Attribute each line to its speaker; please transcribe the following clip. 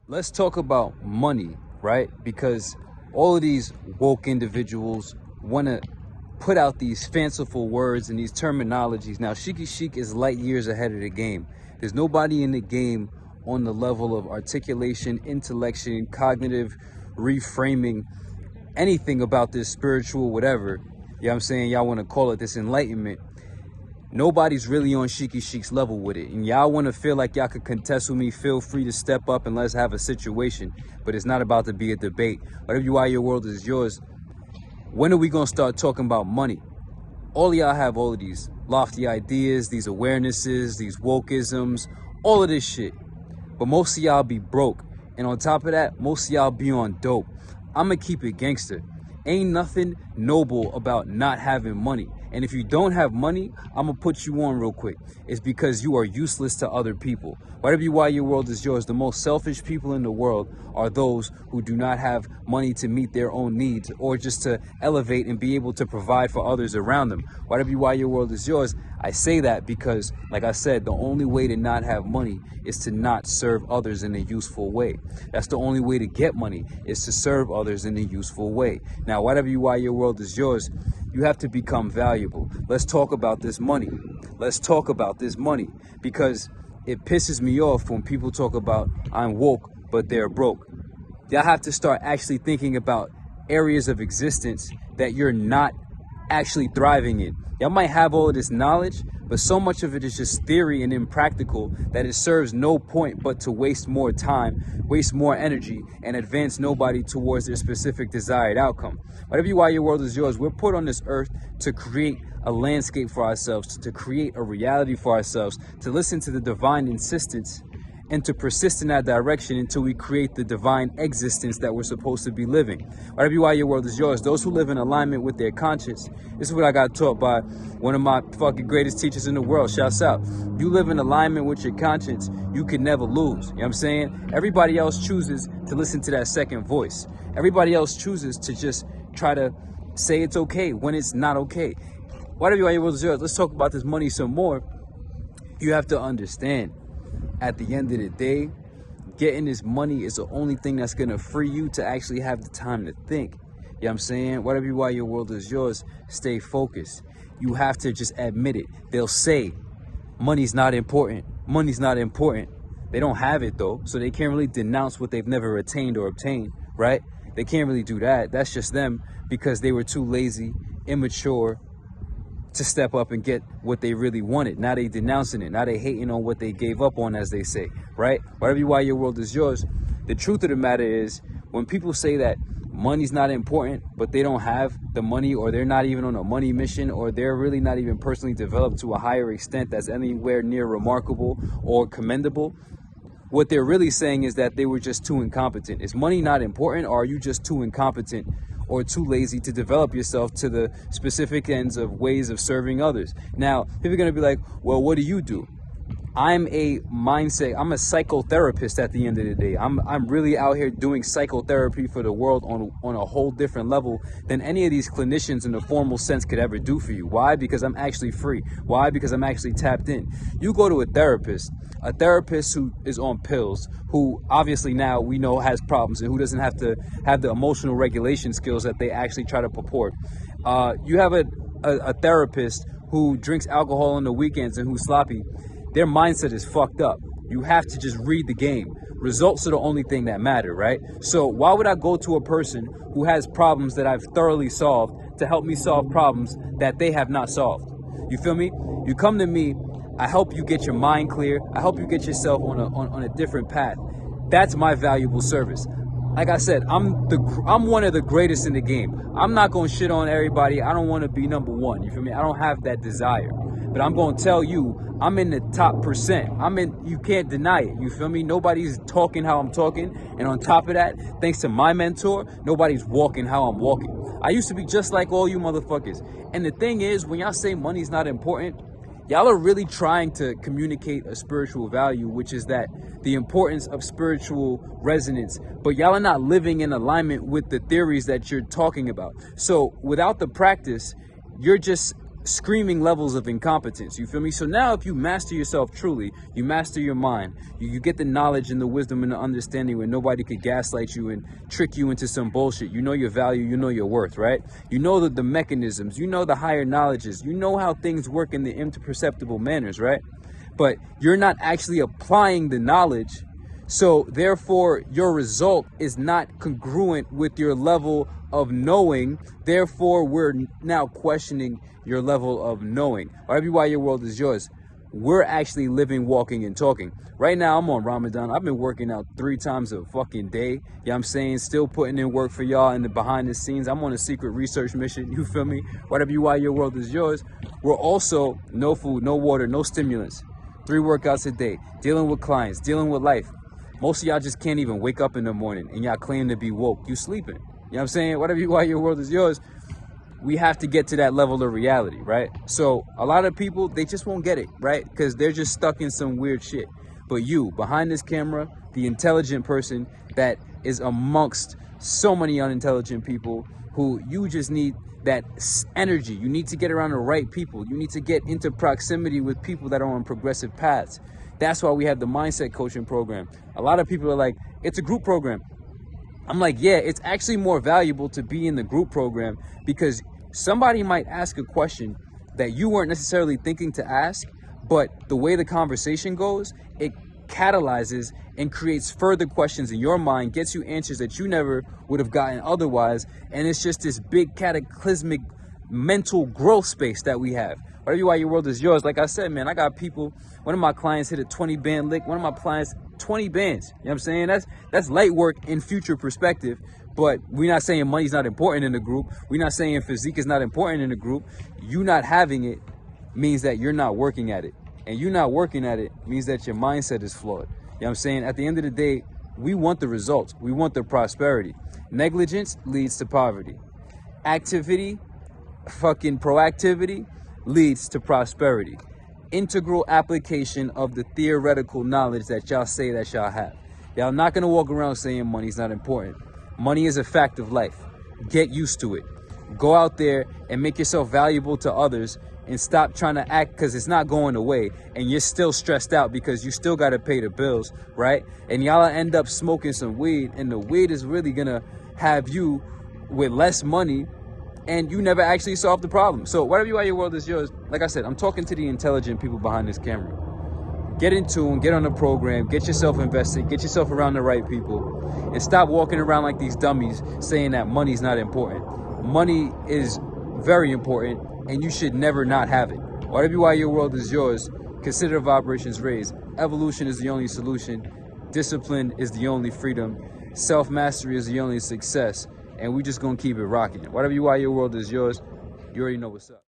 Speaker 1: Let's talk about money, right? Because all of these woke individuals want to put out these fanciful words and these terminologies. Now, Sheikhy Chic is light years ahead of the game. There's nobody in the game on the level of articulation, intellection, cognitive reframing, anything about this spiritual whatever. You know what I'm saying? Y'all want to call it this enlightenment. Nobody's really on Sheikhy Chic's level with it. And y'all want to feel like y'all could contest with me, feel free to step up and let's have a situation. But it's not about to be a debate. Whatever you are, your world is yours. When are we going to start talking about money? All y'all have all of these lofty ideas, these awarenesses, these wokeisms, all of this shit. But most of y'all be broke. And on top of that, most of y'all be on dope. I'm going to keep it gangster. Ain't nothing noble about not having money. And if you don't have money, I'm going to put you on real quick. It's because you are useless to other people. Whatever you are, your world is yours. The most selfish people in the world are those who do not have money to meet their own needs or just to elevate and be able to provide for others around them. Whatever you are, your world is yours. I say that because, like I said, the only way to not have money is to not serve others in a useful way. That's the only way to get money, is to serve others in a useful way. Now, whatever you are, your world is yours. You have to become valuable. Let's talk about this money. Let's talk about this money, because it pisses me off when people talk about I'm woke, but they're broke. Y'all have to start actually thinking about areas of existence that you're not actually thriving in. Y'all might have all of this knowledge, but so much of it is just theory and impractical that it serves no point but to waste more time, waste more energy, and advance nobody towards their specific desired outcome. Whatever you are, your world is yours. We're put on this earth to create a landscape for ourselves, to create a reality for ourselves, to listen to the divine insistence, and to persist in that direction until we create the divine existence that we're supposed to be living. Whatever you are, your world is yours. Those who live in alignment with their conscience. This is what I got taught by one of my fucking greatest teachers in the world. Shouts out. You live in alignment with your conscience, you can never lose. You know what I'm saying? Everybody else chooses to listen to that second voice. Everybody else chooses to just try to say it's okay when it's not okay. Whatever you are, your world is yours. Let's talk about this money some more. You have to understand, at the end of the day, getting this money is the only thing that's going to free you to actually have the time to think. You know what I'm saying? Whatever you are, your world is yours. Stay focused. You have to just admit it. They'll say money's not important. Money's not important. They don't have it though, so they can't really denounce what they've never attained or obtained, right? They can't really do that. That's just them because they were too lazy, immature to step up and get what they really wanted. Now they denouncing it. Now they hating on what they gave up on, as they say, right? Whatever you are, your world is yours. The truth of the matter is, when people say that money's not important, but they don't have the money, or they're not even on a money mission, or they're really not even personally developed to a higher extent that's anywhere near remarkable or commendable, what they're really saying is that they were just too incompetent. Is money not important, or are you just too incompetent or too lazy to develop yourself to the specific ends of ways of serving others? Now, people are going to be like, well, what do you do? I'm a psychotherapist at the end of the day. I'm really out here doing psychotherapy for the world on a whole different level than any of these clinicians in the formal sense could ever do for you. Why? Because I'm actually free. Why? Because I'm actually tapped in. You go to a therapist who is on pills, who obviously now we know has problems and who doesn't have to have the emotional regulation skills that they actually try to purport. You have a therapist who drinks alcohol on the weekends and who's sloppy. Their mindset is fucked up. You have to just read the game. Results are the only thing that matter, right? So why would I go to a person who has problems that I've thoroughly solved to help me solve problems that they have not solved? You feel me? You come to me, I help you get your mind clear. I help you get yourself on a different path. That's my valuable service. Like I said, I'm one of the greatest in the game. I'm not going to shit on everybody. I don't want to be number one. You feel me? I don't have that desire. But I'm going to tell you, I'm in the top percent. You can't deny it. You feel me? Nobody's talking how I'm talking. And on top of that, thanks to my mentor, nobody's walking how I'm walking. I used to be just like all you motherfuckers. And the thing is, when y'all say money's not important, y'all are really trying to communicate a spiritual value, which is that the importance of spiritual resonance, but y'all are not living in alignment with the theories that you're talking about. So without the practice, you're just screaming levels of incompetence. You feel me? So now if you master yourself truly, you master your mind, you get the knowledge and the wisdom and the understanding where nobody could gaslight you and trick you into some bullshit. You know your value, you know your worth, right? You know the mechanisms, you know the higher knowledges, you know how things work in the imperceptible manners, right? But you're not actually applying the knowledge. So therefore your result is not congruent with your level of knowing. Therefore we're now questioning your level of knowing. Why your world is yours. We're actually living, walking, and talking. Right now I'm on Ramadan. I've been working out 3 times a fucking day. You know what I'm saying? Still putting in work for y'all in the behind the scenes. I'm on a secret research mission. You feel me? Why your world is yours. We're also no food, no water, no stimulants. 3 workouts a day. Dealing with clients, dealing with life. Most of y'all just can't even wake up in the morning and y'all claim to be woke. You sleeping. You know what I'm saying? Why your world is yours. We have to get to that level of reality, right? So a lot of people, they just won't get it, right? Because they're just stuck in some weird shit. But you, behind this camera, the intelligent person that is amongst so many unintelligent people who you just need that energy. You need to get around the right people. You need to get into proximity with people that are on progressive paths. That's why we have the mindset coaching program. A lot of people are like, it's a group program. I'm like, yeah, it's actually more valuable to be in the group program because somebody might ask a question that you weren't necessarily thinking to ask, but the way the conversation goes, it catalyzes and creates further questions in your mind, gets you answers that you never would have gotten otherwise. And it's just this big cataclysmic mental growth space that we have. Why your world is yours. Like I said, man, I got people, one of my clients hit a 20-band lick, one of my clients 20 bands. You know what I'm saying? That's light work in future perspective. But we're not saying money's not important in the group. We're not saying physique is not important in the group. You not having it means that you're not working at it. And you not working at it means that your mindset is flawed. You know what I'm saying? At the end of the day, we want the results. We want the prosperity. Negligence leads to poverty. Activity, fucking proactivity, leads to prosperity. Integral application of the theoretical knowledge that y'all say that y'all have. Y'all not gonna walk around saying money's not important. Money is a fact of life. Get used to it. Go out there and make yourself valuable to others and stop trying to act because it's not going away and you're still stressed out because you still got to pay the bills, right? And y'all end up smoking some weed and the weed is really gonna have you with less money and you never actually solve the problem. So why your world is yours. Like I said, I'm talking to the intelligent people behind this camera. Get in tune, get on the program, get yourself invested, get yourself around the right people, and stop walking around like these dummies saying that money's not important. Money is very important, and you should never not have it. Why your world is yours, consider vibrations raised. Evolution is the only solution. Discipline is the only freedom. Self-mastery is the only success. And we just gonna keep it rocking. Whatever your world is yours, you already know what's up.